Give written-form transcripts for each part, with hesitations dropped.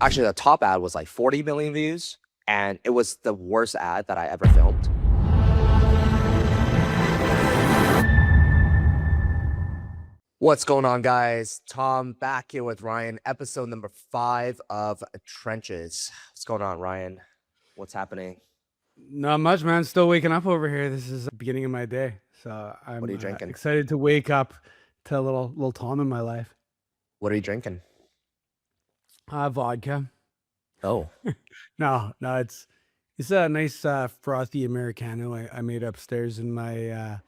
Actually, the top ad was like 40 million views, and it was the worst ad that I ever filmed. What's going on, guys? Tom back here with Ryan, episode number 5 of Trenches. What's going on, Ryan? What's happening? Not much, man. Still waking up over here. This is the beginning of my day, so What are I'm you drinking? excited to wake up to a little Tom in my life. What are you drinking? Vodka. Oh, No, it's a nice frothy Americano I made upstairs in my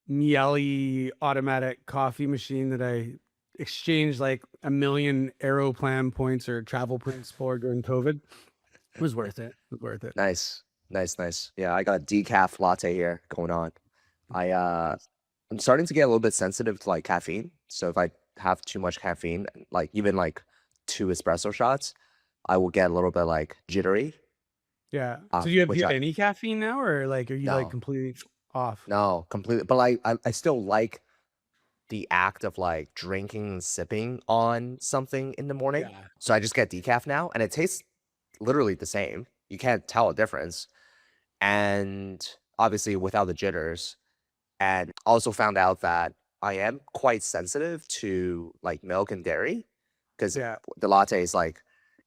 Miele automatic coffee machine that I exchanged like 1,000,000 Aeroplan points or travel points for during COVID. It was worth it. It was worth it. nice, nice. Yeah, I got a decaf latte here going on. I'm starting to get a little bit sensitive to like caffeine. So if I have too much caffeine, like even like 2 espresso shots, I will get a little bit like jittery. Yeah. So do you Which have I any caffeine now, or like are you like no, completely off? no, completely. But like I still like the act of like drinking and sipping on something in the morning. Yeah. So I just get decaf now, and it tastes literally the same. You can't tell a difference. And obviously without the jitters. And also found out that I am quite sensitive to like milk and dairy because Yeah. the lattes, like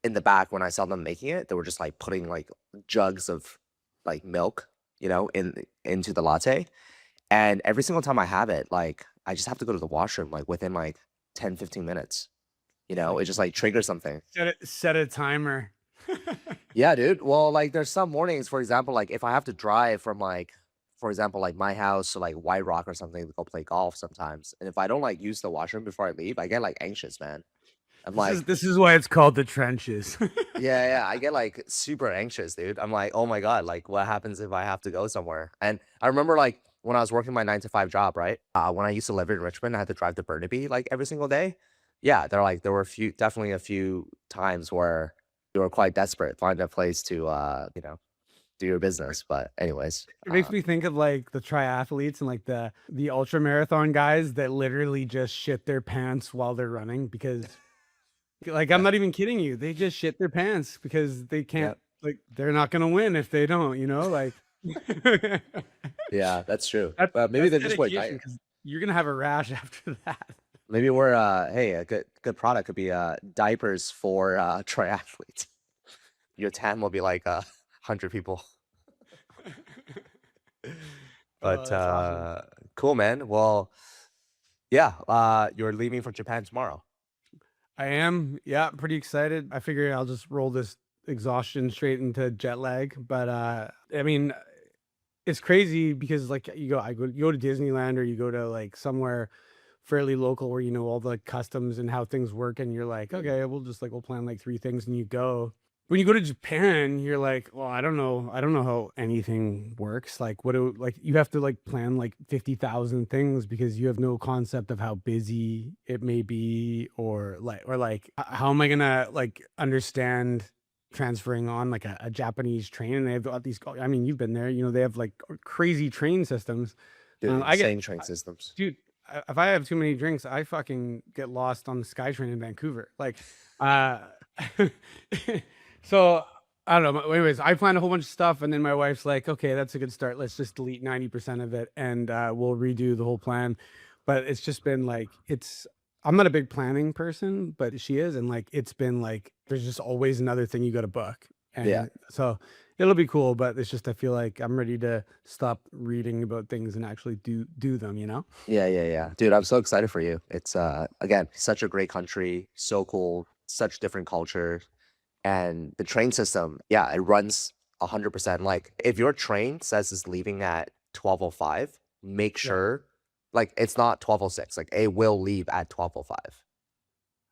in the back when I saw them making it, they were just like putting like jugs of like milk, into the latte. And every single time I have it, like I just have to go to the washroom like within like 10, 15 minutes. It's like It just like triggers something. set a timer. Yeah, dude. Well, like there's some mornings, for example, like if I have to drive from like, for example, like my house to like White Rock or something to go play golf sometimes. And if I don't like use the washroom before I leave, I get like anxious, man. I'm This is like, this is why it's called the trenches. yeah, I get like super anxious, dude. I'm like, oh my God, like what happens if I have to go somewhere? And I remember like when I was working my 9 to 5 job, right? When I used to live in Richmond, I had to drive to Burnaby like every single day. Yeah, there were definitely a few times where you were quite desperate, find a place to, do your business. But anyways, It makes me think of like the triathletes and like the ultra marathon guys that literally just shit their pants while they're running because like I'm yeah, not even kidding you. They just shit their pants because they yeah, can't like they're not gonna win if they don't, like yeah, that's true. that's Maybe that's they just wear dedication diet. because you're gonna have a rash after that. Maybe we're hey, a good product could be diapers for triathletes. Your tan will be like 100 people. Oh, But that's awesome. cool, man. Well, yeah, you're leaving for Japan tomorrow. I am, yeah, pretty excited. I figure I'll just roll this exhaustion straight into jet lag. But I mean, it's crazy because like you go to Disneyland or you go to like somewhere fairly local where you know all the customs and how things work, and you're like, okay, we'll plan like 3 things and you go. When you go to Japan, you're like, well, I don't know how anything works. Like, like you have to like plan like 50,000 things because you have no concept of how busy it may be, or like how am I gonna like understand transferring on like a Japanese train? And they have got these. I mean, you've been there. They have like crazy train systems. Dude, I get, insane train systems. dude. If I have too many drinks, I fucking get lost on the SkyTrain in Vancouver. Like, uh, so I don't know. Anyways, I planned a whole bunch of stuff, and then my wife's like, "Okay, that's a good start. Let's just delete 90% of it, and we'll redo the whole plan." But it's just been like I'm not a big planning person, but she is, and like it's been like there's just always another thing you got to book, Yeah. and so it'll be cool. But it's just I feel like I'm ready to stop reading about things and actually do them. Yeah. Dude, I'm so excited for you. It's again, such a great country, so cool, such different culture. And the train system, yeah, it runs 100%. Like if your train says it's leaving at 12:05, make Yeah, sure like it's not 12:06. Like it will leave at 12:05.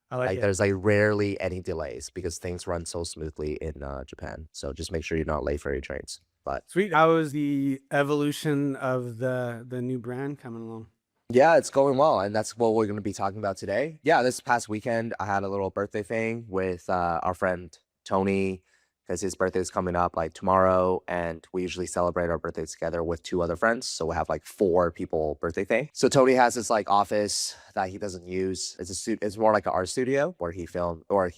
I like Like it. there's like rarely any delays because things run so smoothly in Japan. So just make sure you're not late for your trains. But Sweet. How is the evolution of the new brand coming along? yeah, it's going well, and that's what we're going to be talking about today. Yeah, this past weekend I had a little birthday thing with our friend Tony. because his birthday is coming up like tomorrow, and we usually celebrate our birthdays together with two other friends. So we have like 4 people birthday thing. So Tony has this like office that he doesn't use. It's more like an art studio where he filmed, or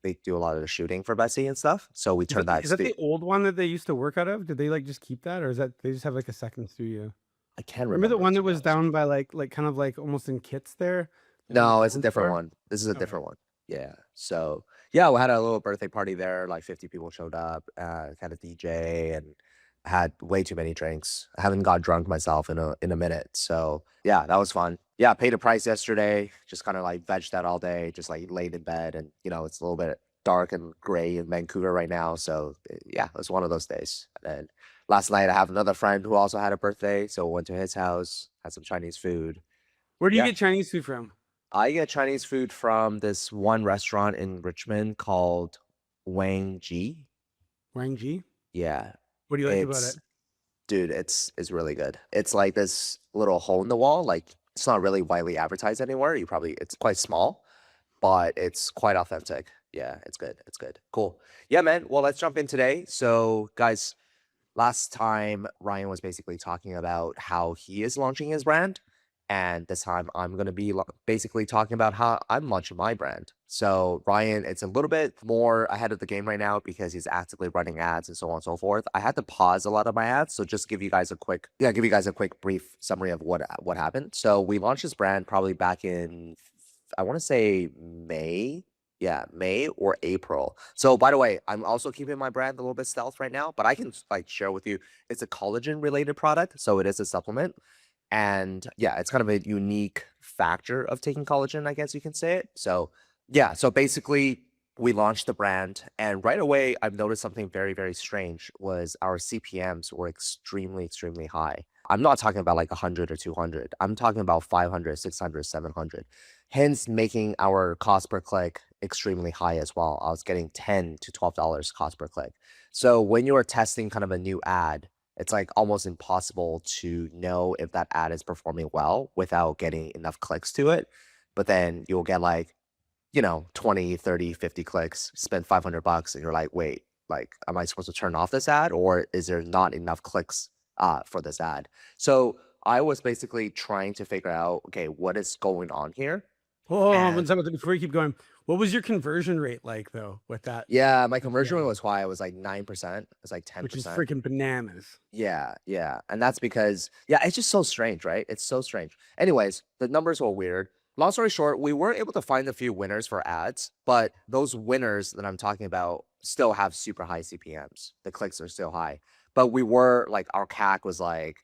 they do a lot of the shooting for Bessie and stuff. So we turn that Is that the old one that they used to work out of? Did they like just keep that, or is that they just have like a second studio? I can't Remember the remember, one to that be was honest. down by like kind of like almost in Kits there? There was a No, it's a phone different store? one. This is a Okay. different one. Yeah. So yeah, we had a little birthday party there. Like 50 people showed up. Had a DJ and had way too many drinks. I haven't got drunk myself in a minute. So yeah, that was fun. Yeah, paid a price yesterday. Just kind of like vegged out all day. Just like laid in bed, and it's a little bit dark and gray in Vancouver right now. So yeah, it was one of those days. And then last night I have another friend who also had a birthday, so went to his house, had some Chinese food. Where do you Yeah. get Chinese food from? I get Chinese food from this one restaurant in Richmond called Wang Ji. Wang Ji? Yeah, What do you like about it? it's dude, it's really good. It's like this little hole in the wall. Like it's not really widely advertised anywhere. It's quite small, but it's quite authentic. Yeah, it's good. It's good. Cool. Yeah, man. Well, let's jump in today. So, guys, last time Ryan was basically talking about how he is launching his brand. And this time I'm going to be basically talking about how I'm launching my brand. So Ryan, it's a little bit more ahead of the game right now because he's actively running ads and so on and so forth. I had to pause a lot of my ads. So just give you guys a quick brief summary of what happened. So we launched this brand probably back in, I want to say May. Yeah, May or April. So by the way, I'm also keeping my brand a little bit stealth right now, but I can like share with you. It's a collagen related product, so it is a supplement. And yeah, it's kind of a unique factor of taking collagen, I guess you can say it. So yeah, so basically we launched the brand, and right away I've noticed something very, very strange was our CPMs were extremely, extremely high. I'm not talking about like 100 or 200. I'm talking about 500, 600, 700. Hence making our cost per click extremely high as well. I was getting $10 to $12 cost per click. So when you are testing kind of a new ad, it's like almost impossible to know if that ad is performing well without getting enough clicks to it. But then you'll get like, 20, 30, 50 clicks, spend 500 bucks, and you're like, wait, like, am I supposed to turn off this ad, or is there not enough clicks for this ad? So I was basically trying to figure out, okay, what is going on here? Hold on And one second before you keep going. What was your conversion rate like though with that yeah, my conversion rate CPM? was high. It was like 9%. It was like Which is 10%. freaking bananas. Yeah, yeah. And that's because, yeah, it's just so strange, right? It's so strange. Anyways, the numbers were weird. Long story short, we were able to find a few winners for ads, but those winners that I'm talking about still have super high CPMs. The clicks are still high. But we were like, our CAC was like,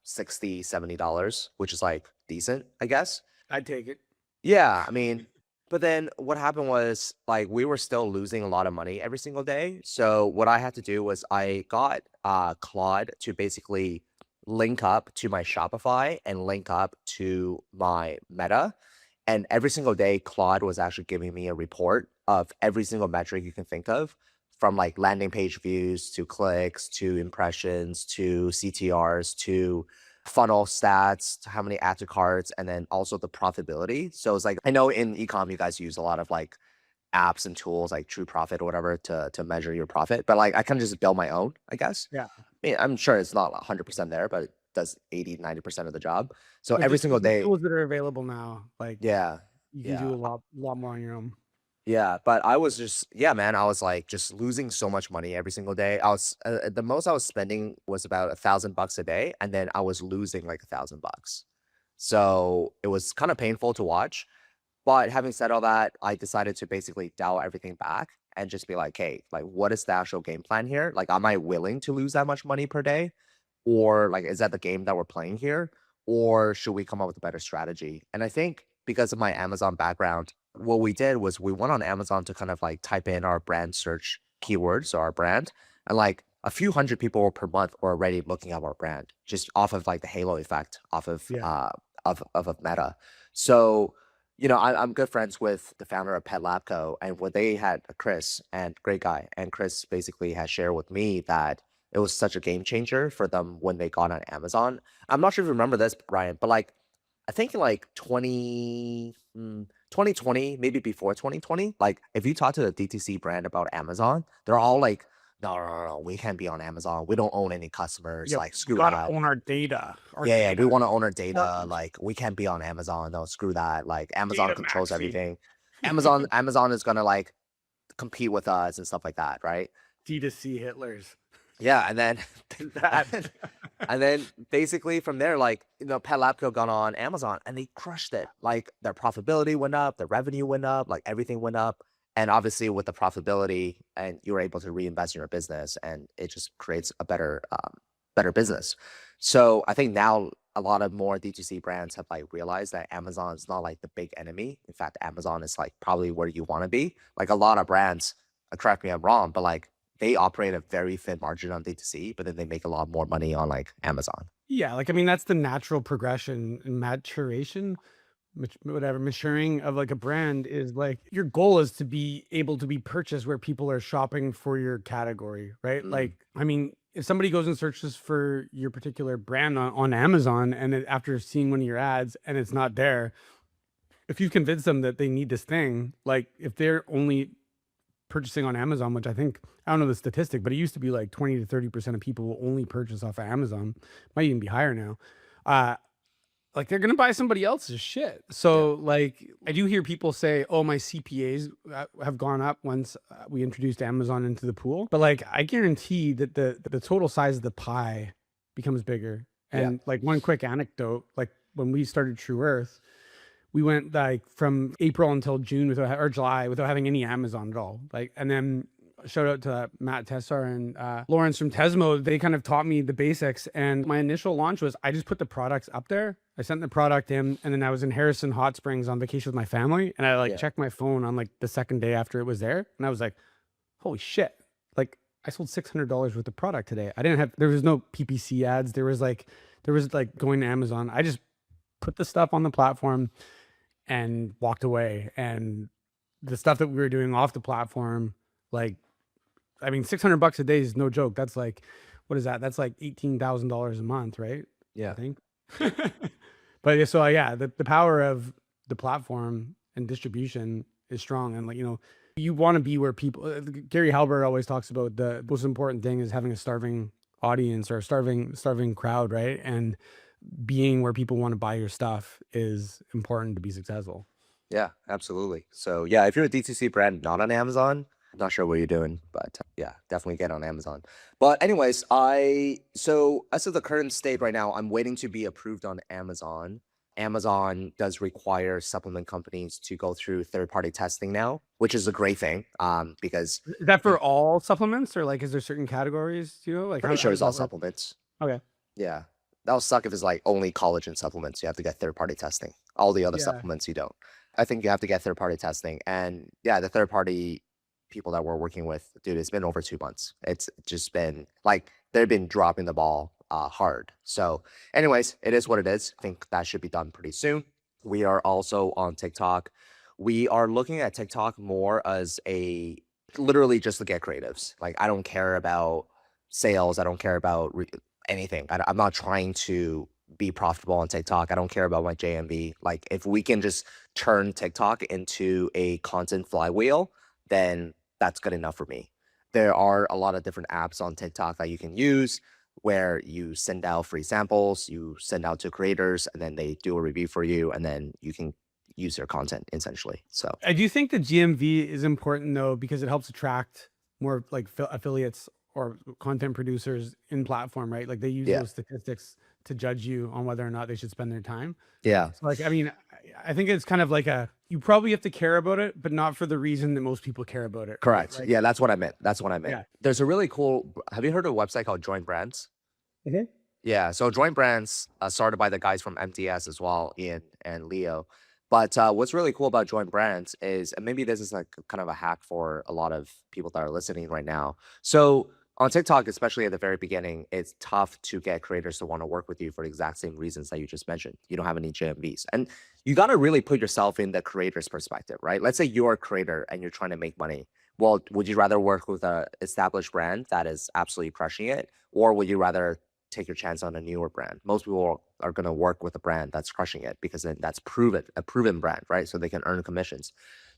60, $70, which is like decent, I guess. I'd take it. Yeah, I mean, but then what happened was like we were still losing a lot of money every single day. So what I had to do was I got Claude to basically link up to my Shopify and link up to my Meta. And every single day, Claude was actually giving me a report of every single metric you can think of, from like landing page views to clicks to impressions to CTRs to funnel stats to how many add to carts, and then also the profitability. So it's like I know in ecom you guys use a lot of like apps and tools like True Profit or whatever to measure your profit, but like I kind of just build my own, I guess. Yeah. I mean, I'm sure it's not 100% there, but it does 80, 90% of the job. So With every single the day, tools that are available now, like yeah, you can yeah. do a lot more on your own. Yeah, but I was just yeah, man, I was like just losing so much money every single day. I was the most I was spending was about $1,000 a day, and then I was losing like $1,000. So it was kind of painful to watch. But having said all that, I decided to basically dial everything back and just be like, hey, like what is the actual game plan here? Like, am I willing to lose that much money per day? Or like is that the game that we're playing here? Or should we come up with a better strategy? And I think because of my Amazon background, what we did was we went on Amazon to kind of like type in our brand search keywords, so our brand, and like a few hundred people per month were already looking at our brand just off of like the halo effect off of Yeah. of a meta. So I'm good friends with the founder of Pet Lab Co. And what they had, Chris, and great guy, and Chris basically has shared with me that it was such a game changer for them when they got on Amazon. I'm not sure if you remember this, Ryan, but like I think in like 2020, maybe before 2020, like if you talk to the DTC brand about Amazon, they're all like, no, no, no, no, we can't be on Amazon. We don't own any customers. Yeah, Like, we screw gotta that. own our data. Our Yeah, yeah, we data want to own our is data. important. Like, we can't be on Amazon. No, screw that. Like, Amazon Data controls maxi. everything. Amazon is gonna like compete with us and stuff like that, right? D2C Hitlers. Yeah, and then and That. then and then basically from there, like, Pet Labco got on Amazon and they crushed it. Like their profitability went up, their revenue went up, like everything went up. And obviously with the profitability and you're able to reinvest in your business and it just creates a better business. So I think now a lot of more D2C brands have like realized that Amazon is not like the big enemy. In fact, Amazon is like probably where you want to be. Like a lot of brands, correct me if I'm wrong, but like they operate a very thin margin on D2C, but then they make a lot more money on like Amazon. Yeah, like, I mean, that's the natural progression and maturation, whatever, maturing of like a brand is like your goal is to be able to be purchased where people are shopping for your category, right? Mm, Like, I mean, if somebody goes and searches for your particular brand on Amazon and after seeing one of your ads and it's not there, if you've convinced them that they need this thing, like if they're only purchasing on Amazon, which I don't know the statistic, but it used to be like 20 to 30% of people will only purchase off of Amazon. Might even be higher now. Uh, like they're gonna buy somebody else's shit. yeah. So like I do hear people say, "Oh, my CPAs have gone up once we introduced Amazon into the pool." But like I guarantee that the total size of the pie becomes bigger. Yeah. And like one quick anecdote, like when we started True Earth, we went like from April until June or July without having any Amazon at all. Like, and then shout out to Matt Tessar and Lawrence from Tesmo. They kind of taught me the basics. And my initial launch was I just put the products up there. I sent the product in, and then I was in Harrison Hot Springs on vacation with my family. And I like Yeah. checked my phone on like the second day after it was there. And I was like, holy shit. Like I sold $600 worth of product today. There was no PPC ads. There was like going to Amazon. I just put the stuff on the platform and walked away. And the stuff that we were doing off the platform, like, I mean, $600 a day is no joke. That's like, what is that? That's like $18,000 a month, right? I Yeah. think. But yeah, so yeah, the power of the platform and distribution is strong. And like, you want to be where people, Gary Halbert always talks about the most important thing is having a starving audience or a starving crowd, right? And being where people want to buy your stuff is important to be successful. Yeah, absolutely. So yeah, if you're a DTC brand not on Amazon, I'm not sure what you're doing, but yeah, definitely get on Amazon. But anyways, so as of the current state right now, I'm waiting to be approved on Amazon. Amazon does require supplement companies to go through third-party testing now, which is a great thing. Because Is that for all supplements or like is there certain categories, like pretty how sure does it's all that work? supplements. Okay. Yeah. That'll suck if it's like only collagen supplements. You have to get third-party testing. All the other Yeah. supplements you don't. I think you have to get third-party testing. And yeah, the third-party people that we're working with, dude, it's been over 2 months. It's just been like they've been dropping the ball hard. So, anyways, it is what it is. I think that should be done pretty soon. We are also on TikTok. We are looking at TikTok more as a literally just to get creatives. Like I don't care about sales. I don't care about anything. I'm not trying to be profitable on TikTok. I don't care about my JMB. Like if we can just turn TikTok into a content flywheel, then that's good enough for me. There are a lot of different apps on TikTok that you can use where you send out free samples, you send out to creators, and then they do a review for you, and then you can use their content essentially. So I do think the GMV is important though, because it helps attract more like affiliates or content producers in platform, right? Like they use yeah, those statistics to judge you on whether or not they should spend their time. yeah, So like, I mean, I think it's kind of like you probably have to care about it, but not for the reason that most people care about it, right? correct. Like, Yeah, that's what I meant. That's what I meant. yeah. There's a really cool. Have you heard of a website called Joinbrands? Mhm. Yeah, so Joinbrands started by the guys from MTS as well, Ian and Leo. But what's really cool about Joinbrands is, and maybe this is like kind of a hack for a lot of people that are listening right now. So on TikTok, especially at the very beginning, it's tough to get creators to want to work with you for the exact same reasons that you just mentioned. You don't have any GMVs. And you got to really put yourself in the creator's perspective, right? Let's say you're a creator and you're trying to make money. Well, would you rather work with a established brand that is absolutely crushing it? Or would you rather take your chance on a newer brand. Most people are going to work with a brand that's crushing it because then that's proven, a proven brand, right? So they can earn commissions.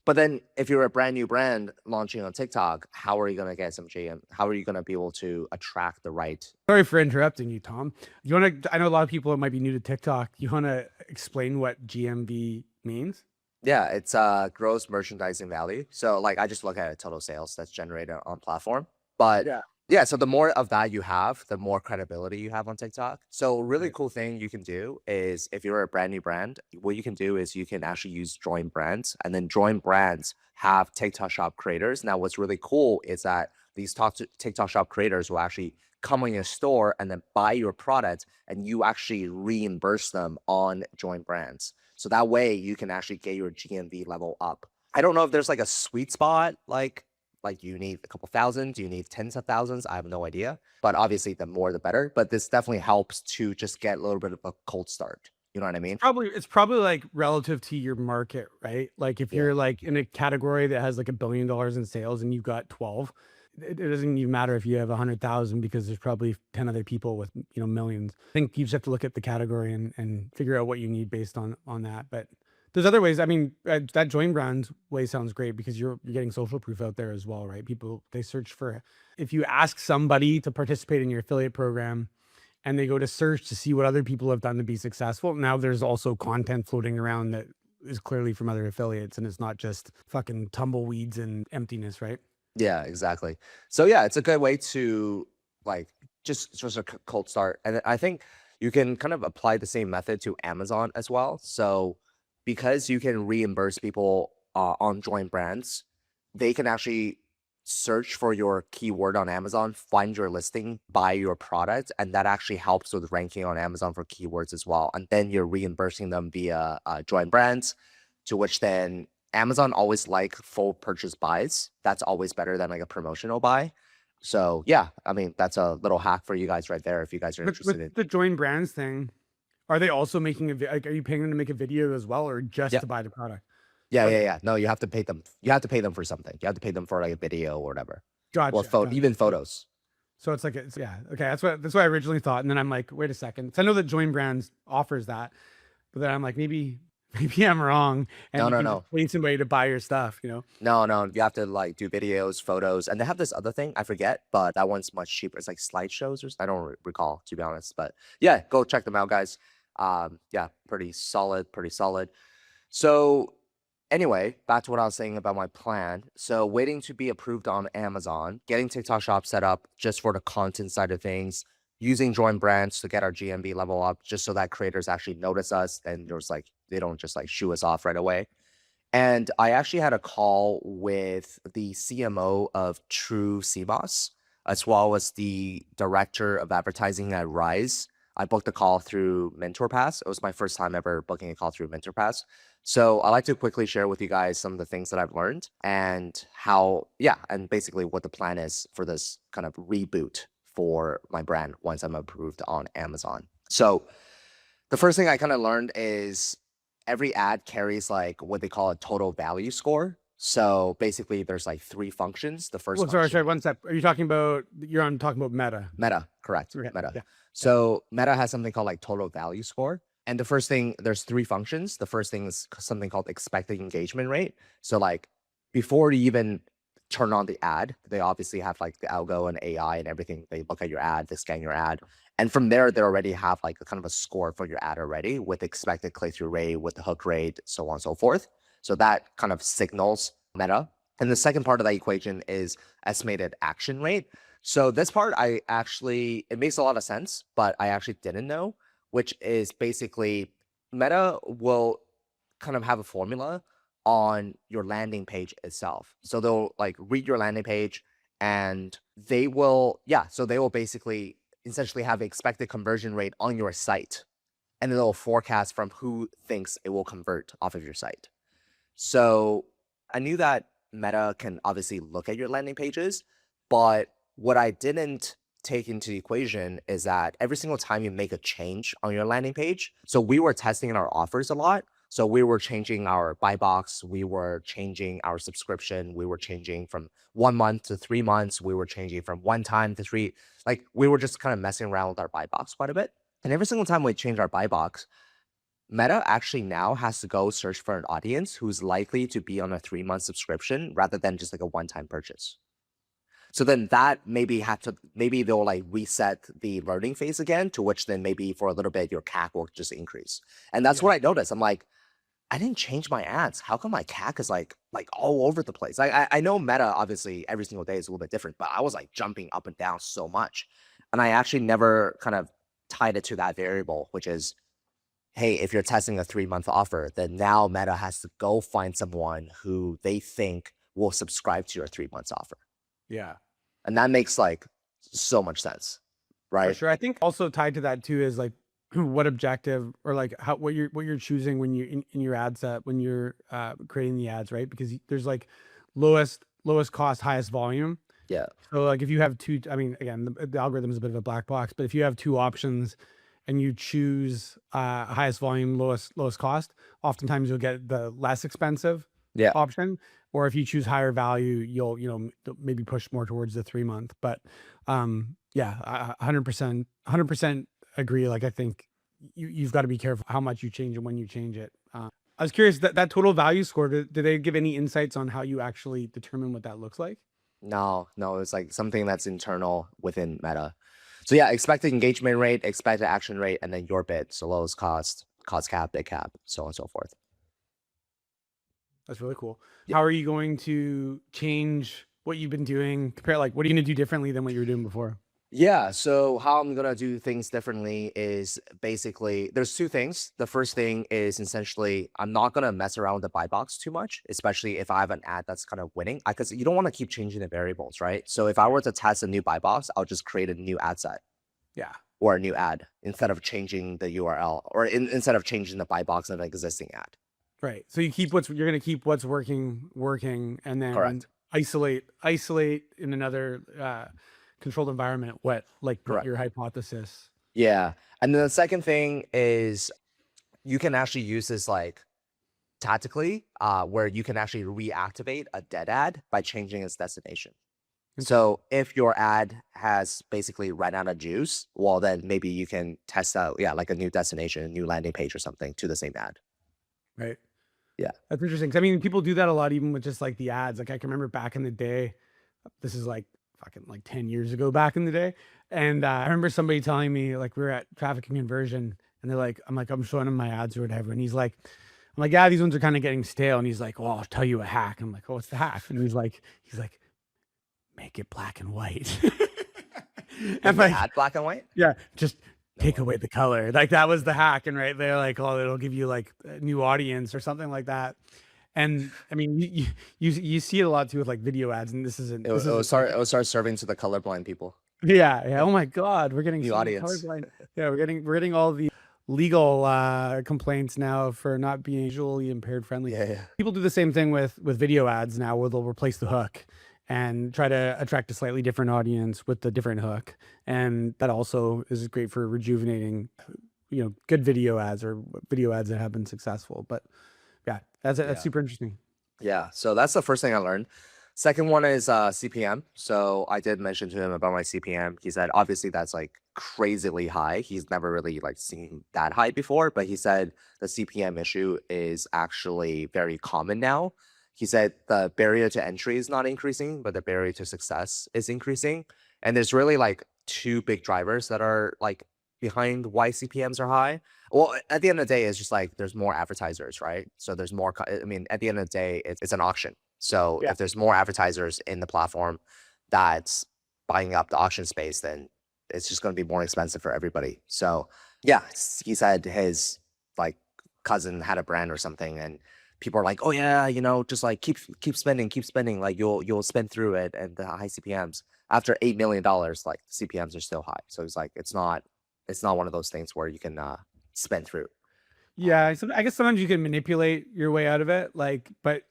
But then if you're a brand new brand launching on TikTok, how are you going to get some GM? How are you going to be able to attract the right? Sorry for interrupting you, Tom. You want to? I know a lot of people might be new to TikTok. You want to explain what GMV means? Yeah, it's gross merchandising value. So like I just look at total sales that's generated on platform. But Yeah. yeah, so the more of that you have, the more credibility you have on TikTok. So really Right. cool thing you can do is if you're a brand new brand, what you can do is you can actually use Joinbrands, and then Joinbrands have TikTok shop creators. Now what's really cool is that these TikTok shop creators will actually come on your store and then buy your product, and you actually reimburse them on Joinbrands. So that way you can actually get your GMV level up. I don't know if there's like a sweet spot, like you need a couple thousand, do you need tens of thousands? I have no idea. But obviously the more the better. But this definitely helps to just get a little bit of a cold start. You know what I mean? It's probably like relative to your market, right? Like if Yeah. you're like in a category that has like $1 billion in sales and you've got 12, it doesn't even matter if you have 100,000 because there's probably 10 other people with millions. I think you just have to look at the category and figure out what you need based on that. But there's other ways. I mean, that join brand way sounds great because you're getting social proof out there as well, right? People, they search for, if you ask somebody to participate in your affiliate program and they go to search to see what other people have done to be successful, now there's also content floating around that is clearly from other affiliates and it's not just fucking tumbleweeds and emptiness, right? Yeah, exactly. So yeah, it's a good way to like just a cold start. And I think you can kind of apply the same method to Amazon as well. So because you can reimburse people on joint brands, they can actually search for your keyword on Amazon, find your listing, buy your product, and that actually helps with ranking on Amazon for keywords as well. And then you're reimbursing them via joint brands, to which then Amazon always like full purchase buys. That's always better than like a promotional buy. So yeah, I mean, that's a little hack for you guys right there if you guys are interested in. With the join brands thing, are they also making like, are you paying them to make a video as well, or just Yeah. to buy the product? Yeah, yeah, Okay, yeah. No, you have to pay them. You have to pay them for something. You have to pay them for like a video or whatever. Or gotcha. even photos. So it's like, yeah, okay. That's what I originally thought, and then I'm like, wait a second. So I know that Join Brands offers that, but then I'm like, maybe I'm wrong, and No, you no, can just no. pay somebody to buy your stuff, No, no, you have to like do videos, photos, and they have this other thing I forget, but that one's much cheaper. It's like slideshows or I don't recall to be honest, but yeah, go check them out, guys. Yeah, pretty solid, pretty solid. So anyway, back to what I was saying about my plan. So waiting to be approved on Amazon, getting TikTok shop set up just for the content side of things, using joint brands to get our GMB level up, just so that creators actually notice us and there's like they don't just like shoo us off right away. And I actually had a call with the CMO of True CMOS, as well as the director of advertising at RYZE. I booked a call through Mentor Pass. It was my first time ever booking a call through Mentor Pass. So I like to quickly share with you guys some of the things that I've learned and how, yeah, and basically what the plan is for this kind of reboot for my brand once I'm approved on Amazon. So the first thing I kind of learned is every ad carries like what they call a total value score. So basically there's like three functions. The first Well, sorry, function, sorry, one step. Are you talking about? Talking about Meta. Meta, correct, Okay, Meta. yeah, yeah. So Meta has something called like total value score. And the first thing, there's three functions. The first thing is something called expected engagement rate. So like before you even turn on the ad, they obviously have like the algo and AI and everything. They look at your ad, they scan your ad. And from there, they already have like a kind of a score for your ad already with expected click-through rate, with the hook rate, so on and so forth. So that kind of signals Meta. And the second part of that equation is estimated action rate. So this part, it makes a lot of sense, but I actually didn't know, which is basically Meta will kind of have a formula on your landing page itself. So they'll like read your landing page and they will basically essentially have expected conversion rate on your site. And then they'll forecast from who thinks it will convert off of your site. So I knew that Meta can obviously look at your landing pages, but what I didn't take into the equation is that every single time you make a change on your landing page, so we were testing our offers a lot. So we were changing our buy box, we were changing our subscription, we were changing from 1 month to 3 months, we were changing from one time to three. Like we were just kind of messing around with our buy box quite a bit. And every single time we change our buy box, Meta actually now has to go search for an audience who's likely to be on a 3 month subscription rather than just like a one-time purchase. So then that maybe they'll like reset the learning phase again, to which then maybe for a little bit your CAC will just increase. And that's Yeah. what I noticed. I'm like, I didn't change my ads. How come my CAC is like all over the place? I know Meta obviously every single day is a little bit different, but I was like jumping up and down so much. And I actually never kind of tied it to that variable, which is, hey, if you're testing a 3 month offer, then now Meta has to go find someone who they think will subscribe to your 3 months offer. Yeah. And that makes like so much sense, For right? sure. I think also tied to that too is like what objective or like how what you're choosing when you in your ad set when you're creating the ads, right? Because there's like lowest cost, highest volume. Yeah. So like if you have two, I mean, again, the algorithm is a bit of a black box, but if you have two options and you choose highest volume, lowest cost, oftentimes you'll get the less expensive Yeah. option. Or if you choose higher value, you'll maybe push more towards the 3 month. But yeah, 100% agree. Like I think you've got to be careful how much you change and when you change it. I was curious that total value score. Did they give any insights on how you actually determine what that looks like? No, it's like something that's internal within Meta. So yeah, expected engagement rate, expected action rate, and then your bid. So lowest cost, cost cap, big cap, so on and so forth. That's really cool. Yeah. How are you going to change what you've been doing? Compare, like, what are you going to do differently than what you were doing before? Yeah, so how I'm gonna do things differently is basically there's two things. The first thing is essentially I'm not gonna mess around with the buy box too much, especially if I have an ad that's kind of winning. Because you don't want to keep changing the variables, right? So if I were to test a new buy box, I'll just create a new ad set Yeah. or a new ad instead of changing the URL or instead of changing the buy box of an existing ad. Right. So you're going to keep what's working, and then Correct. isolate in another controlled environment what like Correct. your hypothesis. Yeah. And then the second thing is you can actually use this like tactically, where you can actually reactivate a dead ad by changing its destination. Interesting. So if your ad has basically run out of juice, well, then maybe you can test out, yeah, like a new destination, a new landing page or something to the same ad. Right. Yeah. That's interesting. 'Cause I mean, people do that a lot, even with just like the ads. Like I can remember back in the day, this is like fucking like 10 years ago back in the day. And I remember somebody telling me like we were at traffic and conversion and they're like, I'm showing him my ads or whatever. And he's like, I'm like, yeah, these ones are kind of getting stale. And he's like, well, I'll tell you a hack. I'm like, oh, what's the hack? And he's like, make it black and white. Make And the like, ad black and white? yeah, just No take way. away the color. Like that was the hack. And right, they're like, oh, it'll give you like a new audience or something like that. And I mean, you see it a lot too with like video ads. And this isn't like, It will start serving to the colorblind people. yeah. Oh my God, we're getting New so many audience. colorblind. Yeah, we're getting all the legal complaints now for not being visually impaired friendly. Yeah, yeah. People do the same thing with video ads now, where they'll replace the hook and try to attract a slightly different audience with the different hook, and that also is great for rejuvenating, good video ads or video ads that have been successful. But yeah, that's Yeah. super interesting. Yeah, so that's the first thing I learned. Second one is CPM. So I did mention to him about my CPM. He said obviously that's like crazily high. He's never really like seen that high before, but he said the CPM issue is actually very common now. He said the barrier to entry is not increasing, but the barrier to success is increasing. And there's really like two big drivers that are like behind why CPMs are high. Well, at the end of the day, it's just like there's more advertisers, right? So there's more. I mean, at the end of the day, it's an auction. So Yeah. if there's more advertisers in the platform that's buying up the auction space, then it's just going to be more expensive for everybody. So yeah, he said his like cousin had a brand or something, and people are like, "Oh yeah, just like keep spending, keep spending. Like you'll spend through it." And the high CPMs after $8 million, like the CPMs are still high. So he's like, it's not one of those things where you can spend through. Yeah, so I guess sometimes you can manipulate your way out of it, like, but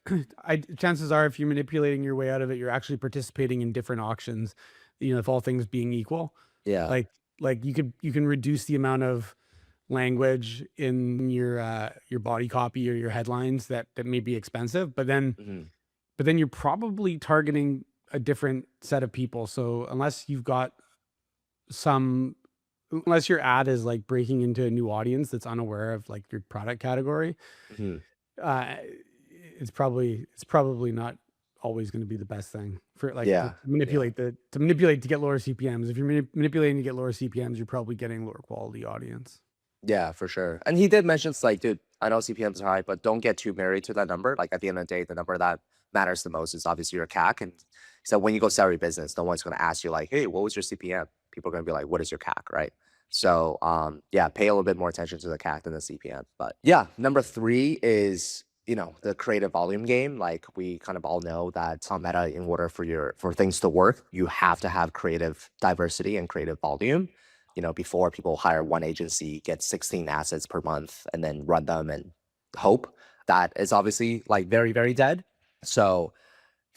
chances are if you're manipulating your way out of it, you're actually participating in different auctions, if all things being equal. Yeah. Like like you can reduce the amount of language in your body copy or your headlines that may be expensive, Mhm. but then you're probably targeting a different set of people. So some unless your ad is like breaking into a new audience that's unaware of like your product category, Mhm. uh, it's probably not always going to be the best thing for like Yeah. Yeah. to manipulate to get lower CPMs. If you're manipulating to get lower CPMs, you're probably getting lower quality audience. Yeah, for sure. And he did mention it's like, dude, I know CPMs are high, but don't get too married to that number. Like at the end of the day, the number that matters the most is obviously your CAC. And so when you go sell your business, no one's going to ask you like, hey, what was your CPM? People are going to be like, what is your CAC, right? So yeah, pay a little bit more attention to the CAC than the CPM. But yeah, number three is the creative volume game. Like we kind of all know that on Meta, in order for things to work, you have to have creative diversity and creative volume. Before people hire one agency, get 16 assets per month, and then run them and hope. That is obviously like very, very dead. So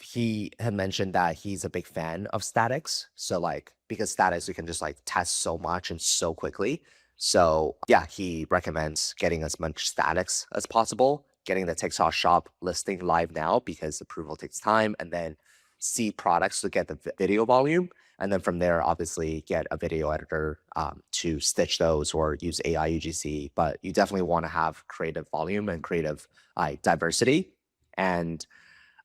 he had mentioned that he's a big fan of statics. So like because statics you can just like test so much and so quickly. So yeah, he recommends getting as much statics as possible, getting the TikTok shop listing live now because approval takes time, and then see products to get the video volume. And then from there, obviously get a video editor to stitch those or use AI UGC. But you definitely want to have creative volume and creative diversity. And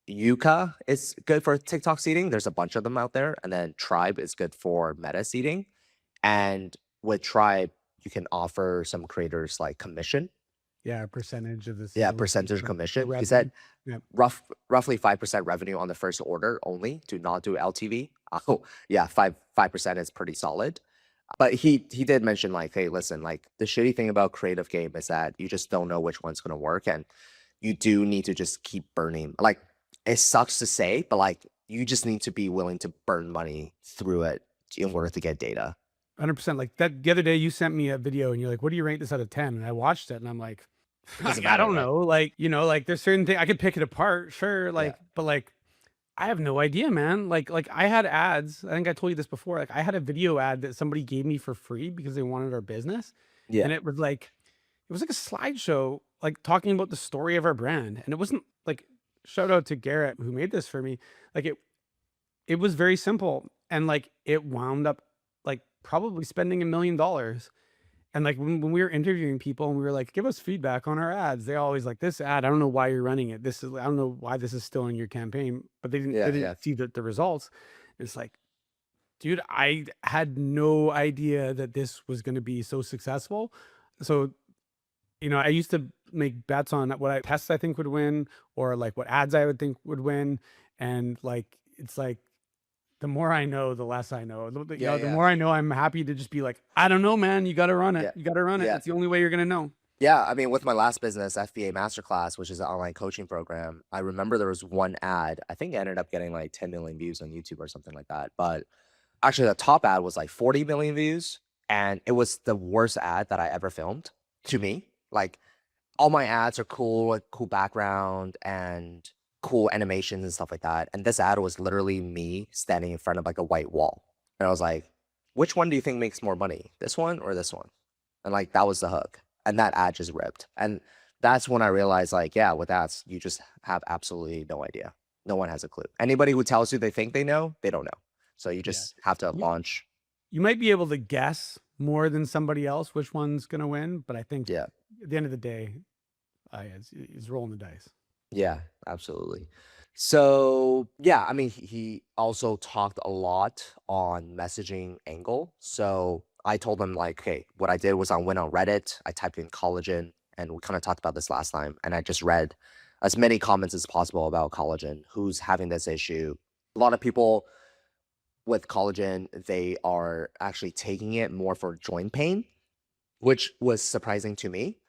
Yuka is good for TikTok seeding. There's a bunch of them out there. And then Tribe is good for meta seeding. And with Tribe, you can offer some creators like commission. Yeah, a percentage of Yeah, the listing percentage for commission. He said revenue. Yeah, roughly 5% revenue on the first order only. Do not do LTV. Oh, yeah, 5% is pretty solid. But he did mention like, hey, listen, like the shitty thing about creative game is that you just don't know which one's gonna work, and you do need to just keep burning. Like it sucks to say, but like you just need to be willing to burn money through it in order to get data. 100%. Like that the other day, you sent me a video and you're like, "What do you rank this out of 10?" And I watched it and I'm like, It doesn't I matter, don't right? know. Like, like there's certain things I could pick it apart, sure. Yeah. But like I have no idea, man. Like I had ads. I think I told you this before. Like I had a video ad that somebody gave me for free because they wanted our business. Yeah. And it was like a slideshow, like talking about the story of our brand. And it wasn't like shout out to Garrett who made this for me. Like it was very simple. And like it wound up like probably spending $1 million. And like when we were interviewing people and we were like, give us feedback on our ads, they always like this ad. I don't know why you're running it. I don't know why this is still in your campaign, but they Yeah. didn't Yeah. see the results. It's like, dude, I had no idea that this was going to be so successful. So, I used to make bets on what tests I think would win or like what ads I would think would win. And like, it's like, the more I know, the less I know. Yeah. The Yeah. more I know, I'm happy to just be like, I don't know, man. You got to run it. Yeah. You got to run it. Yeah. That's the only way you're gonna know. Yeah, I mean, with my last business, FBA Masterclass, which is an online coaching program, I remember there was one ad. I think it ended up getting like 10 million views on YouTube or something like that. But actually, the top ad was like 40 million views, and it was the worst ad that I ever filmed to me. Like, all my ads are cool, like cool background and cool animations and stuff like that. And this ad was literally me standing in front of like a white wall. And I was like, which one do you think makes more money? This one or this one? And like that was the hook. And that ad just ripped. And that's when I realized, like, yeah, with ads, you just have absolutely no idea. No one has a clue. Anybody who tells you they think they know, they don't know. So you Yeah. just have to You, launch. you might be able to guess more than somebody else which one's gonna win, but I think Yeah. at the end of the day, it's rolling the dice. Yeah, absolutely. So yeah, I mean, he also talked a lot on messaging angle. So I told him like, hey, what I did was I went on Reddit, I typed in collagen, and we kind of talked about this last time, and I just read as many comments as possible about collagen, who's having this issue. A lot of people with collagen, they are actually taking it more for joint pain, which was surprising to me.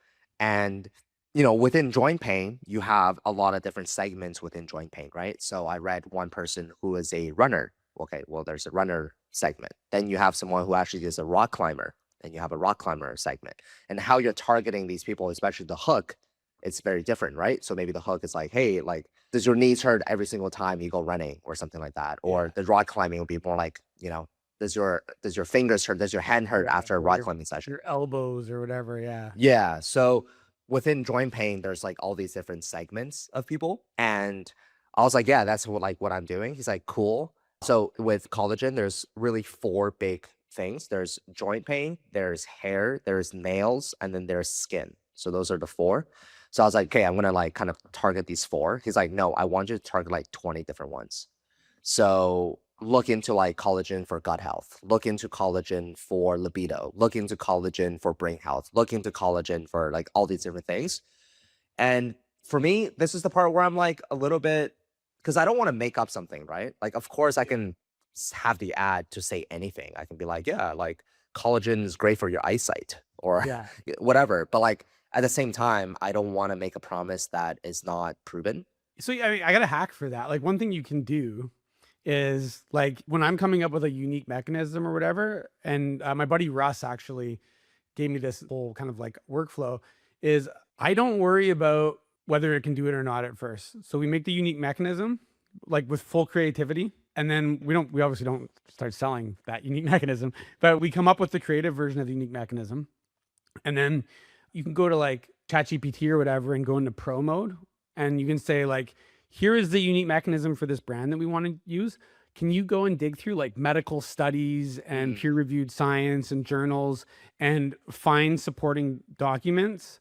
And within joint pain, you have a lot of different segments within joint pain, right? So I read one person who is a runner. Okay, well, there's a runner segment. Then you have someone who actually is a rock climber, and you have a rock climber segment. And how you're targeting these people, especially the hook, it's very different, right? So maybe the hook is like, hey, like, does your knees hurt every single time you go running or something like that? Yeah. Or the rock climbing would be more like, does your fingers hurt? Does your hand hurt Yeah, after a or rock climbing session? your elbows or whatever. Yeah. Yeah. So within joint pain, there's like all these different segments of people. And I was like, yeah, that's what I'm doing. He's like, cool. So with collagen, there's really four big things. There's joint pain, there's hair, there's nails, and then there's skin. So those are the four. So I was like, okay, I'm gonna like kind of target these four. He's like, no, I want you to target like 20 different ones. So look into like collagen for gut health, look into collagen for libido, look into collagen for brain health, look into collagen for like all these different things. And for me, this is the part where I'm like a little bit, because I don't want to make up something, right? Like, of course, I can have the ad to say anything. I can be like, yeah, like collagen is great for your eyesight or Yeah. whatever. But like at the same time, I don't want to make a promise that is not proven. So I mean, I got a hack for that. Like one thing you can do is like when I'm coming up with a unique mechanism or whatever, and my buddy Russ actually gave me this whole kind of like workflow is I don't worry about whether it can do it or not at first. So we make the unique mechanism like with full creativity. And then we obviously don't start selling that unique mechanism, but we come up with the creative version of the unique mechanism. And then you can go to like ChatGPT or whatever and go into pro mode. And you can say like, here is the unique mechanism for this brand that we want to use. Can you go and dig through like medical studies and Mm, peer reviewed science and journals and find supporting documents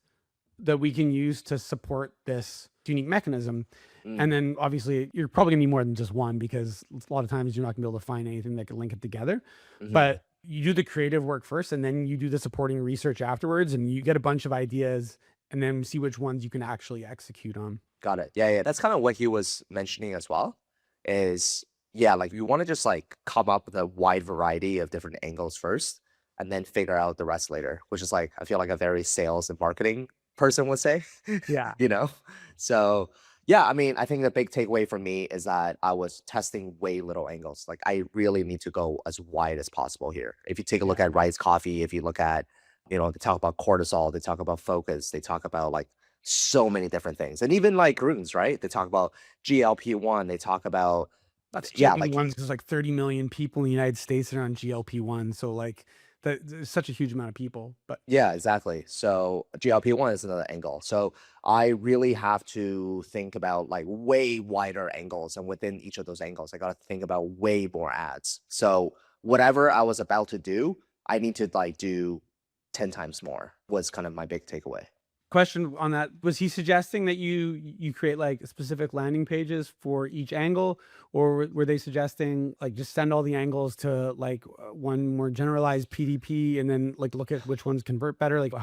that we can use to support this unique mechanism? mm, And then obviously you're probably gonna need more than just one because a lot of times you're not gonna be able to find anything that can link it together. mhm. But you do the creative work first and then you do the supporting research afterwards and you get a bunch of ideas and then see which ones you can actually execute on. Got it. Yeah, yeah. That's kind of what he was mentioning as well. Is yeah, like you want to just like come up with a wide variety of different angles first, and then figure out the rest later. Which is like I feel like a very sales and marketing person would say, Yeah. you know. So yeah, I mean, I think the big takeaway for me is that I was testing way little angles. Like I really need to go as wide as possible here. If you take a look Yeah. at RYZE Coffee, if you look at, they talk about cortisol, they talk about focus, they talk about like so many different things. And even like runes, right? They talk about GLP-1, they talk about That's yeah, like GLP-1s. There's like 30 million people in the United States that are on GLP-1. So like there's such a huge amount of people. But yeah, exactly. So GLP-1 is another angle. So I really have to think about like way wider angles. And within each of those angles, I got to think about way more ads. So whatever I was about to do, I need to like do 10 times more was kind of my big takeaway. question on that, was he suggesting that you create like specific landing pages for each angle, or were they suggesting like just send all the angles to like one more generalized PDP and then like look at which ones convert better? Like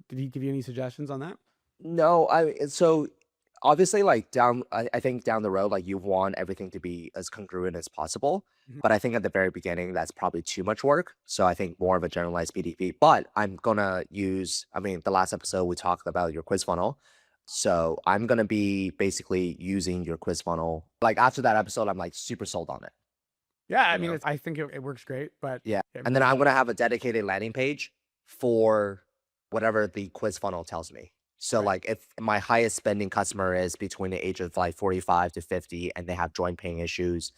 did he give you any suggestions on that? No, so obviously like I think down the road, like you want everything to be as congruent as possible. Mhm. But I think at the very beginning, that's probably too much work. So I think more of a generalized PDP. But I'm gonna use, I mean, the last episode we talked about your quiz funnel. So I'm gonna be basically using your quiz funnel. Like after that episode, I'm like super sold on it, Yeah, I you mean, know? I think it works great, but Yeah. yeah, And then I'm gonna have a dedicated landing page for whatever the quiz funnel tells me. So right. like if my highest spending customer is between the age of like 45 to 50 and they have joint pain issues,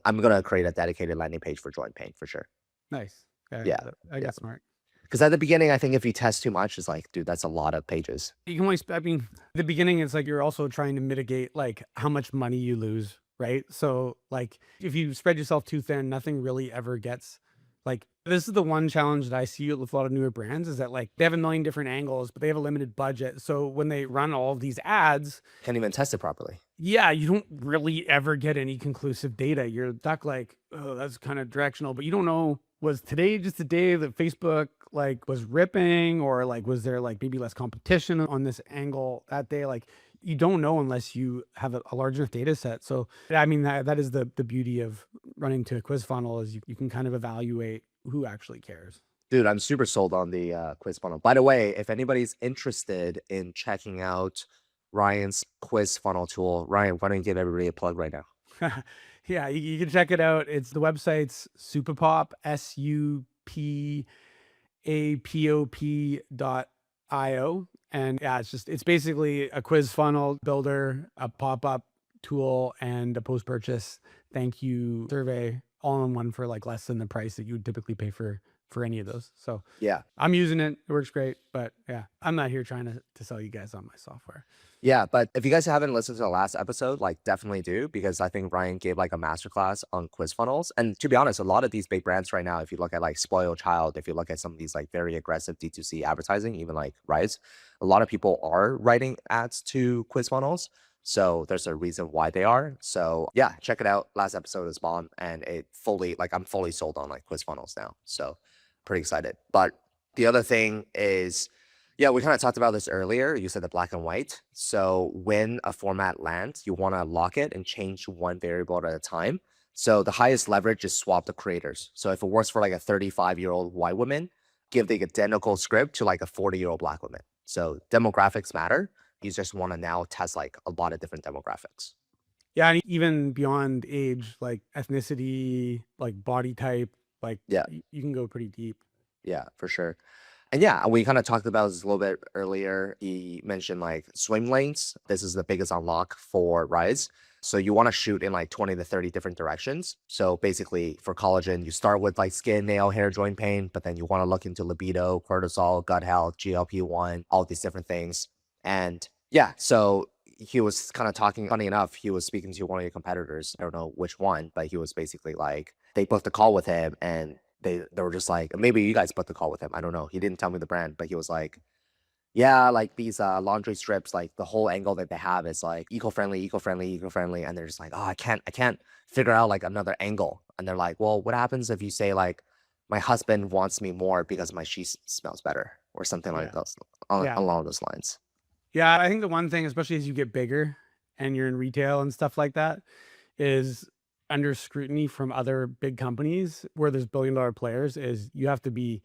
I'm gonna create a dedicated landing page for joint pain for sure. Nice. Yeah, Yeah. I Yeah. guess smart. Because at the beginning, I think if you test too much, it's like, dude, that's a lot of pages. You can only, I mean, the beginning, it's like you're also trying to mitigate like how much money you lose, right? So like if you spread yourself too thin, nothing really ever gets like this is the one challenge that I see with a lot of newer brands is that like they have a million different angles, but they have a limited budget. So when they run all of these ads, Can't even test it properly. yeah, you don't really ever get any conclusive data. You're stuck like, oh, that's kind of directional, but you don't know, was today just the day that Facebook like was ripping, or like was there like maybe less competition on this angle that day? Like you don't know unless you have a large enough data set. So I mean that is the beauty of running to a quiz funnel is you can kind of evaluate who actually cares. Dude, I'm super sold on the quiz funnel. By the way, if anybody's interested in checking out Ryan's quiz funnel tool, Ryan, why don't you give everybody a plug right now? Yeah, you can check it out. It's the website's Supapop, SUPAPOP.io. And yeah, it's basically a quiz funnel builder, a pop-up tool and a post-purchase thank you survey all in one for like less than the price that you would typically pay for any of those. So Yeah. I'm using it. It works great. But yeah, I'm not here trying to sell you guys on my software. Yeah, but if you guys haven't listened to the last episode, like definitely do because I think Ryan gave like a masterclass on quiz funnels. And to be honest, a lot of these big brands right now, if you look at like Spoiled Child, if you look at some of these like very aggressive D2C advertising, even like RYZE, a lot of people are writing ads to quiz funnels. So there's a reason why they are. So yeah, check it out. Last episode is bomb and it fully like I'm fully sold on like quiz funnels now. So pretty excited. But the other thing is yeah, we kind of talked about this earlier. You said the black and white. So when a format lands, you want to lock it and change one variable at a time. So the highest leverage is swap the creators. So if it works for like a 35-year-old white woman, give the identical script to like a 40-year-old black woman. So demographics matter. You just want to now test like a lot of different demographics. Yeah, and even beyond age, like ethnicity, like body type, like Yeah, you can go pretty deep. yeah, for sure. And yeah, we kind of talked about this a little bit earlier. He mentioned like swim lanes. This is the biggest unlock for RYZE. So you want to shoot in like 20 to 30 different directions. So basically for collagen, you start with like skin, nail, hair, joint pain, but then you want to look into libido, cortisol, gut health, GLP-1, all these different things. And yeah, so he was kind of talking, funny enough, he was speaking to one of your competitors. I don't know which one, but he was basically like, they booked a call with him and they were just like, maybe you guys booked the call with him. I don't know. He didn't tell me the brand, but he was like, yeah, like these laundry strips, like the whole angle that they have is like eco-friendly, eco-friendly, eco-friendly. And they're just like, oh, I can't figure out like another angle. And they're like, well, what happens if you say like, my husband wants me more because my sheets smells better or something like Yeah. those Yeah. along those lines. Yeah, I think the one thing, especially as you get bigger and you're in retail and stuff like that, is under scrutiny from other big companies where there's billion-dollar players, is you have to be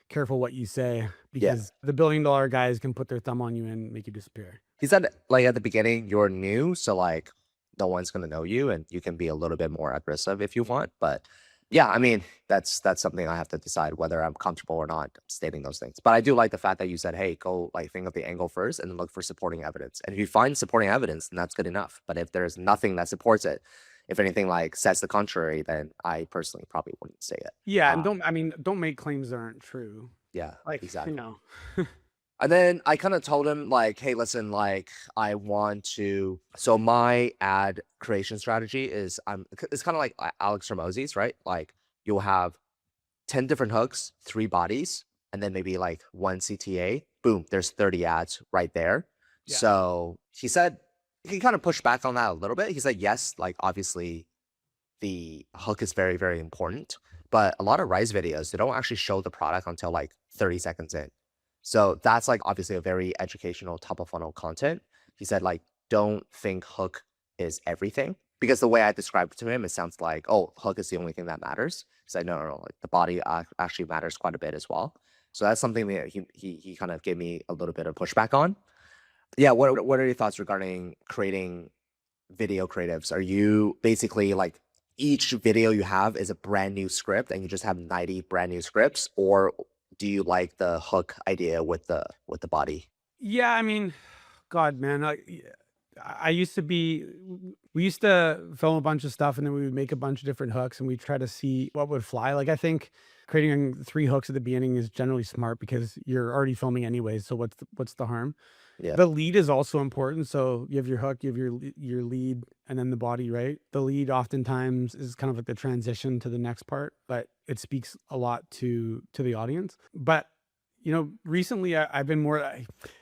careful what you say Yeah. because the billion-dollar guys can put their thumb on you and make you disappear. He said like at the beginning, you're new. So like no one's gonna know you and you can be a little bit more aggressive if you want. But yeah, I mean, that's something I have to decide whether I'm comfortable or not stating those things. But I do like the fact that you said, hey, go like think of the angle first and then look for supporting evidence. And if you find supporting evidence, then that's good enough. But if there's nothing that supports it, if anything like says the contrary, then I personally probably wouldn't say it. Yeah, and Uh, don't make claims that aren't true. yeah, Like, exactly. you know. And then I kind of told him like, hey, listen, like I want to. So my ad creation strategy is it's kind of like Alex Ramos's, right? Like you'll have 10 different hooks, 3 bodies, and then maybe like 1 CTA. Boom, there's 30 ads right there. Yeah. So he said he kind of pushed back on that a little bit. He said, yes, like obviously the hook is very, very important. But a lot of RYZE videos, they don't actually show the product until like 30 seconds in. So that's like obviously a very educational top of funnel content. He said like, don't think hook is everything because the way I described it to him, it sounds like, oh, hook is the only thing that matters. He said, no, like the body actually matters quite a bit as well. So that's something that he kind of gave me a little bit of pushback on. Yeah, what are your thoughts regarding creating video creatives? Are you basically like each video you have is a brand new script and you just have 90 brand new scripts, or do you like the hook idea with the body? Yeah, I mean, God, man, I used to be. We used to film a bunch of stuff, and then we would make a bunch of different hooks, and we try to see what would fly. Like I think creating 3 hooks at the beginning is generally smart because you're already filming anyways. So what's the harm? Yeah. The lead is also important. So you have your hook, you have your lead, and then the body, right? The lead oftentimes is kind of like the transition to the next part, but it speaks a lot to the audience. But you know, recently I've been more,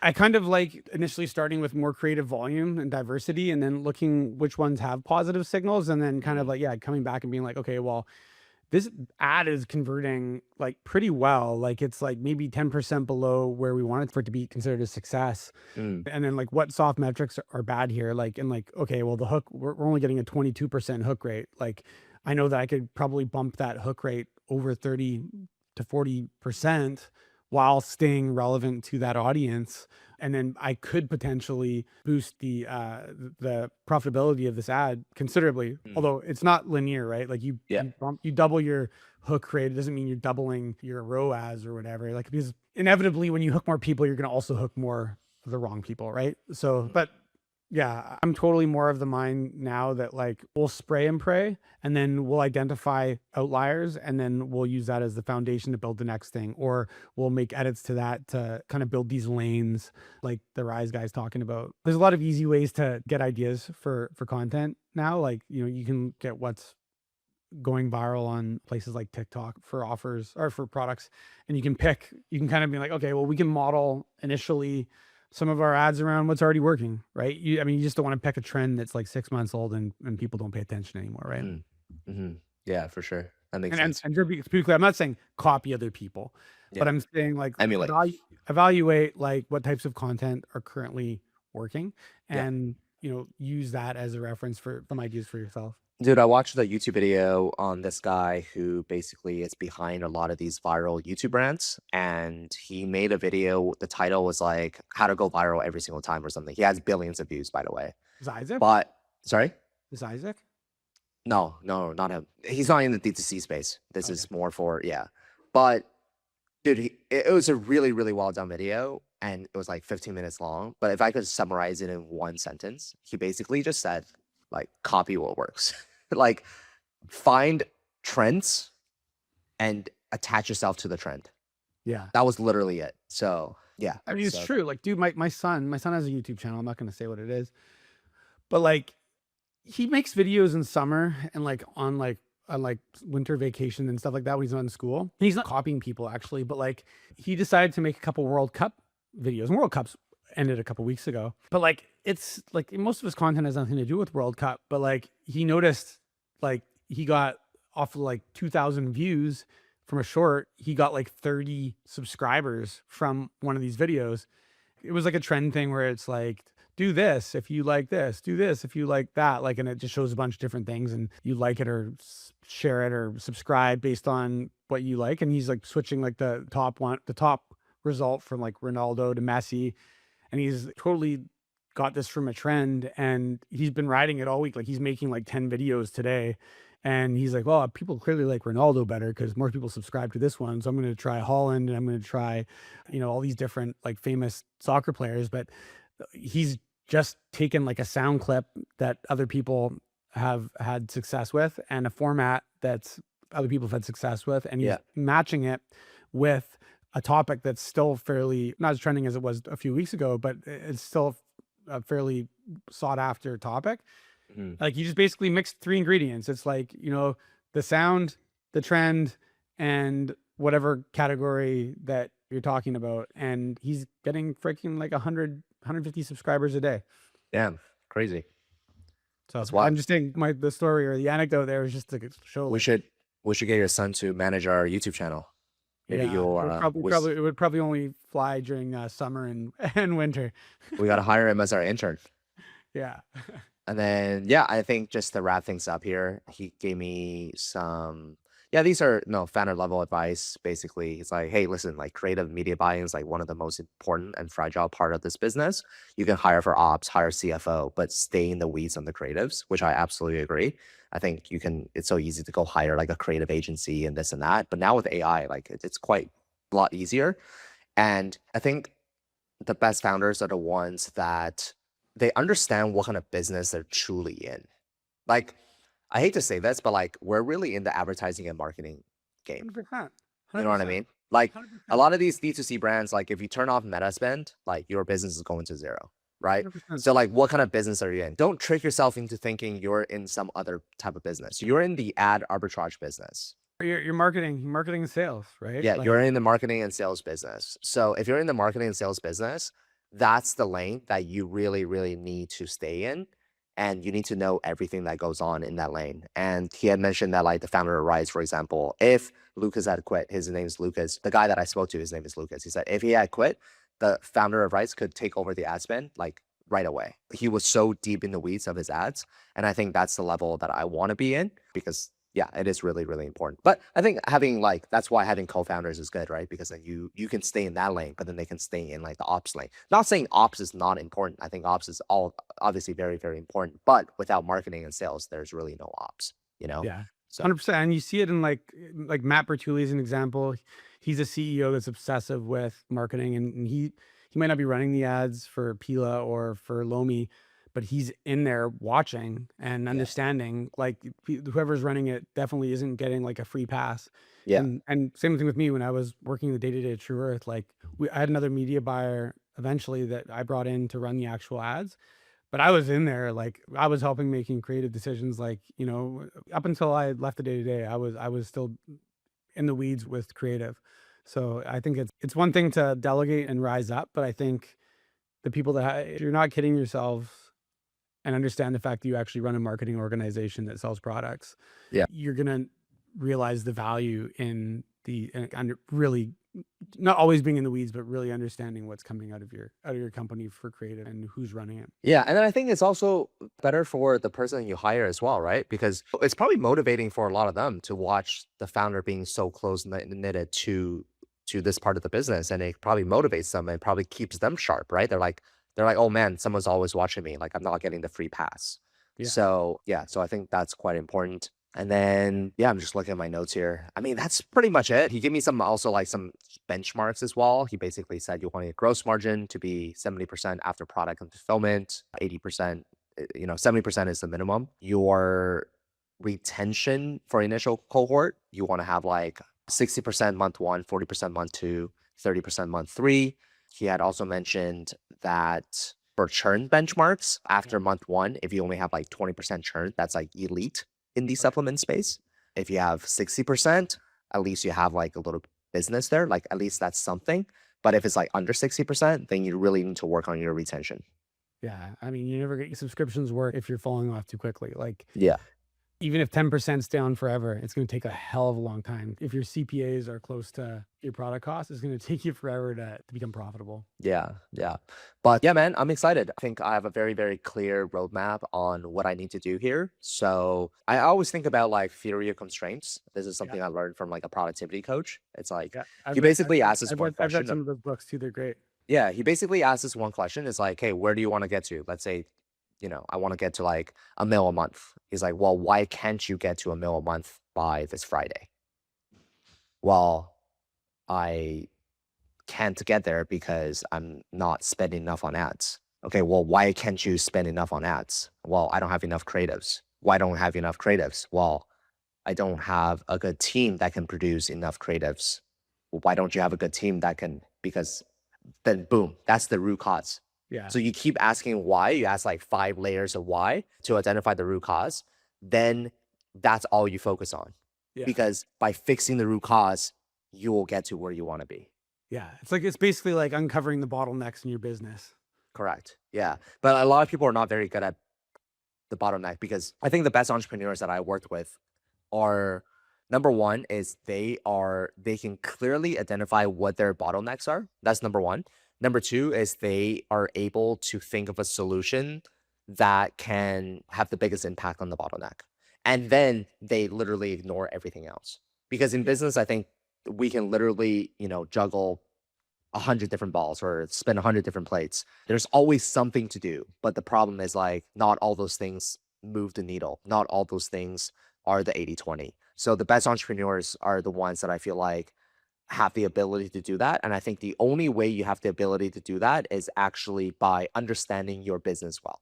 I kind of like initially starting with more creative volume and diversity and then looking which ones have positive signals and then kind of like, yeah, coming back and being like, okay, well, this ad is converting like pretty well. Like it's like maybe 10% below where we want it for it to be considered a success. Mm. And then like what soft metrics are bad here? Like, and like, okay, well the hook, we're only getting a 22% hook rate. Like I know that I could probably bump that hook rate over 30 to 40% while staying relevant to that audience. And then I could potentially boost the profitability of this ad considerably. Mm. Although it's not linear, right? Like Yeah. you double your hook rate. It doesn't mean you're doubling your ROAS or whatever. Like because inevitably when you hook more people, you're going to also hook more of the wrong people, right? So, but Yeah, I'm totally more of the mind now that like we'll spray and pray and then we'll identify outliers and then we'll use that as the foundation to build the next thing. Or we'll make edits to that to kind of build these lanes like the RYZE guy's talking about. There's a lot of easy ways to get ideas for content now. Like, you know, you can get what's going viral on places like TikTok for offers or for products. And you can kind of be like, okay, well, we can model initially some of our ads around what's already working, right? I mean, you just don't want to pick a trend that's like 6 months old and people don't pay attention anymore, right? Mhm. Mhm. Yeah, for sure. That makes And sense. and to be clear, I'm not saying copy other people, but Yeah. I'm saying like Emulate. evaluate like what types of content are currently working Yeah. and use that as a reference for some ideas for yourself. Dude, I watched a YouTube video on this guy who basically is behind a lot of these viral YouTube brands. And he made a video. The title was like, How to Go Viral Every Single Time or something. He has billions of views, by the way. Is Isaac? But, sorry? Is Isaac? No, no, not him. He's not in the D2C space. This Okay. is more for, yeah. But, dude, it was a really, really well done video. And it was like 15 minutes long. But if I could summarize it in one sentence, he basically just said, like, copy what works. Like, find trends and attach yourself to the trend. Yeah. That was literally it. So yeah. I mean, it's So true. Like, dude, my son has a YouTube channel. I'm not gonna say what it is, but like, he makes videos in summer and like on like winter vacation and stuff like that when he's not in school. He's not copying people actually, but like, he decided to make a couple World Cup videos. And World Cups ended a couple weeks ago, but like, it's like most of his content has nothing to do with World Cup. But like, he noticed like he got off of like 2,000 views from a short. He got like 30 subscribers from one of these videos. It was like a trend thing where it's like, do this if you like this, do this if you like that, like, and it just shows a bunch of different things and you like it or share it or subscribe based on what you like. And he's like switching like the top result from like Ronaldo to Messi, and he's totally got this from a trend and he's been riding it all week. Like, he's making like 10 videos today. And he's like, well, people clearly like Ronaldo better because more people subscribe to this one. So I'm going to try Holland and I'm going to try, all these different like famous soccer players. But he's just taken like a sound clip that other people have had success with and a format that's other people have had success with. And he's yeah. matching it with a topic that's still fairly not as trending as it was a few weeks ago, but it's still a fairly sought after topic. Mhm. Like, you just basically mixed three ingredients. It's like, the sound, the trend, and whatever category that you're talking about. And he's getting freaking like 150 subscribers a day. Damn. Crazy. So That's I'm wild. just saying the story or the anecdote there is just to show We like, should we should get your son to manage our YouTube channel. Maybe yeah, you'll it would probably only fly during summer and and winter. we gotta hire him as our intern. Yeah. And then, yeah, I think just to wrap things up here, he gave me some, yeah, these are no founder level advice. Basically, he's like, hey, listen, like creative media buying is like one of the most important and fragile part of this business. You can hire for ops, hire CFO, but stay in the weeds on the creatives, which I absolutely agree. I think it's so easy to go hire like a creative agency and this and that. But now with AI, like it's quite a lot easier. And I think the best founders are the ones that they understand what kind of business they're truly in. Like, I hate to say this, but like we're really in the advertising and marketing game. 100%. You know what I 100%. mean? Like a 100%. lot of these D2C brands, like if you turn off meta spend, like your business is going to zero, right? 100%. So like what kind of business are you in? Don't trick yourself into thinking you're in some other type of business. You're in the ad arbitrage business. You're marketing and sales, right? Yeah, Like, you're in the marketing and sales business. So if you're in the marketing and sales business, that's the lane that you really, really need to stay in. And you need to know everything that goes on in that lane. And he had mentioned that, like the founder of RYZE, for example, if Lucas had quit, his name is Lucas. The guy that I spoke to, his name is Lucas. He said if he had quit, the founder of RYZE could take over the ad spend like right away. He was so deep in the weeds of his ads. And I think that's the level that I want to be in because yeah, it is really, really important. But I think having like that's why having co-founders is good, right? Because then you can stay in that lane, but then they can stay in like the ops lane. Not saying ops is not important. I think ops is all obviously very, very important. But without marketing and sales, there's really no ops, you know? yeah, So 100%. And you see it in like Matt Bertulli is an example. He's a CEO that's obsessive with marketing, and he might not be running the ads for Pila or for Lomi, but he's in there watching and Yeah. understanding, like, whoever's running it definitely isn't getting like a free pass. Yeah. And same thing with me when I was working the day-to-day at True Earth, like I had another media buyer eventually that I brought in to run the actual ads. But I was in there, like, I was helping making creative decisions, like, up until I left the day-to-day, I was still in the weeds with creative. So I think it's one thing to delegate and rise up, but I think the people that if you're not kidding yourselves and understand the fact that you actually run a marketing organization that sells products, Yeah. you're gonna realize the value in really not always being in the weeds, but really understanding what's coming out of your company for creative and who's running it. Yeah, and then I think it's also better for the person you hire as well, right? Because it's probably motivating for a lot of them to watch the founder being so knitted to this part of the business, and it probably motivates them and probably keeps them sharp, right? They're like, oh man, someone's always watching me. Like I'm not getting the free pass. Yeah. So yeah, so I think that's quite important. And then yeah, I'm just looking at my notes here. I mean, that's pretty much it. He gave me some also like some benchmarks as well. He basically said you want your gross margin to be 70% after product and fulfillment, 80%, 70% is the minimum. Your retention for initial cohort, you want to have like 60% month one, 40% month two, 30% month three. He had also mentioned that for churn benchmarks after month one, if you only have like 20% churn, that's like elite in the Okay. supplement space. If you have 60%, at least you have like a little business there. Like at least that's something. But if it's like under 60%, then you really need to work on your retention. Yeah. I mean, you never get your subscriptions work if you're falling off too quickly. Like, Yeah. even if 10%'s down forever, it's gonna take a hell of a long time. If your CPAs are close to your product cost, it's gonna take you forever to become profitable. Yeah, yeah. But yeah, man, I'm excited. I think I have a very, very clear roadmap on what I need to do here. So I always think about like theory of constraints. This is Yeah, something I learned from like a productivity coach. It's like yeah. he I've read I've basically read asks us I've one read I've read question. some of those books too, they're great. Yeah, he basically asks us one question. It's like, hey, where do you want to get to? Let's say, I want to get to like a mil a month. He's like, well, why can't you get to a mil a month by this Friday? Well, I can't get there because I'm not spending enough on ads. Okay, well, why can't you spend enough on ads? Well, I don't have enough creatives. Why don't I have enough creatives? Well, I don't have a good team that can produce enough creatives. Well, why don't you have a good team that can? Because then boom, that's the root cause. Yeah, So you keep asking why, you ask like 5 layers of why to identify the root cause, then that's all you focus on. yeah, Because by fixing the root cause, you will get to where you want to be. yeah. It's basically like uncovering the bottlenecks in your business. Correct. Yeah. But a lot of people are not very good at the bottleneck because I think the best entrepreneurs that I worked with are number one is they can clearly identify what their bottlenecks are. That's number one. Number two is they are able to think of a solution that can have the biggest impact on the bottleneck. And then they literally ignore everything else. Because in Yeah, business, I think we can literally, juggle 100 different balls or spin 100 different plates. There's always something to do. But the problem is like not all those things move the needle. Not all those things are the 80/20. So the best entrepreneurs are the ones that I feel like have the ability to do that. And I think the only way you have the ability to do that is actually by understanding your business well.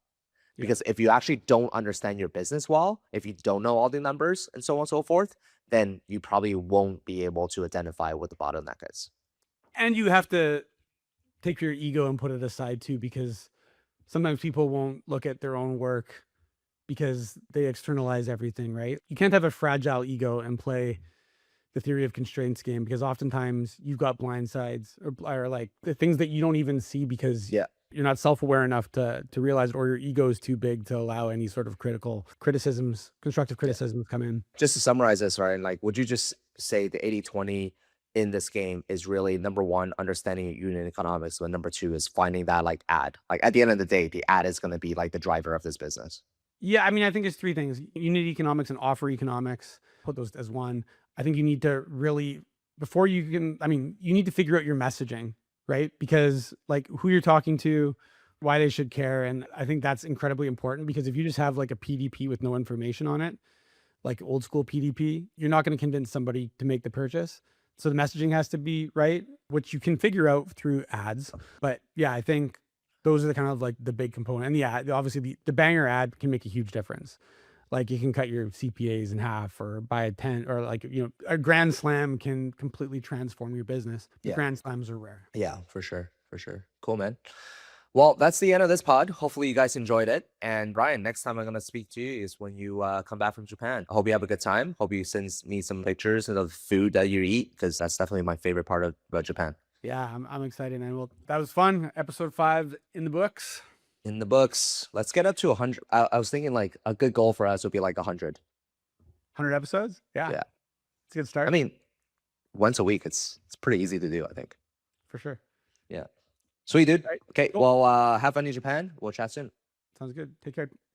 yeah. Because if you actually don't understand your business well, if you don't know all the numbers and so on and so forth, then you probably won't be able to identify what the bottleneck is. And you have to take your ego and put it aside too, because sometimes people won't look at their own work because they externalize everything, right? You can't have a fragile ego and play the theory of constraints game because oftentimes you've got blind sides or like the things that you don't even see because Yeah. you're not self-aware enough to realize it, or your ego is too big to allow any sort of constructive Yeah. criticisms come in. Just to summarize this, right? Like, would you just say the 80/20 in this game is really number one, understanding unit economics, but number two is finding that like ad. Like at the end of the day, the ad is going to be like the driver of this business. Yeah, I mean, I think it's three things: unit economics and offer economics. Put those as one. I think you need to really, before you can, I mean, you need to figure out your messaging, right? Because like who you're talking to, why they should care. And I think that's incredibly important because if you just have like a PDP with no information on it, like old school PDP, you're not going to convince somebody to make the purchase. So the messaging has to be right, which you can figure out through ads. But yeah, I think those are the kind of like the big component. And yeah, obviously the banger ad can make a huge difference. Like you can cut your CPAs in half or buy a 10 or like, a grand slam can completely transform your business. The Yeah. grand slams are rare. Yeah, for sure. For sure. Cool, man. Well, that's the end of this pod. Hopefully you guys enjoyed it. And Brian, next time I'm going to speak to you is when you come back from Japan. I hope you have a good time. Hope you send me some pictures of the food that you eat, because that's definitely my favorite part of about Japan. Yeah, I'm excited, man. Well, that was fun. Episode 5 in the books. In the books. Let's get up to 100. I was thinking like a good goal for us would be like 100. 100 episodes? Yeah. Yeah. It's a good start. I mean, once a week, it's pretty easy to do, I think. For sure. Yeah. Sweet, dude. All right, Okay. cool. Well, have fun in Japan. We'll chat soon. Sounds good. Take care.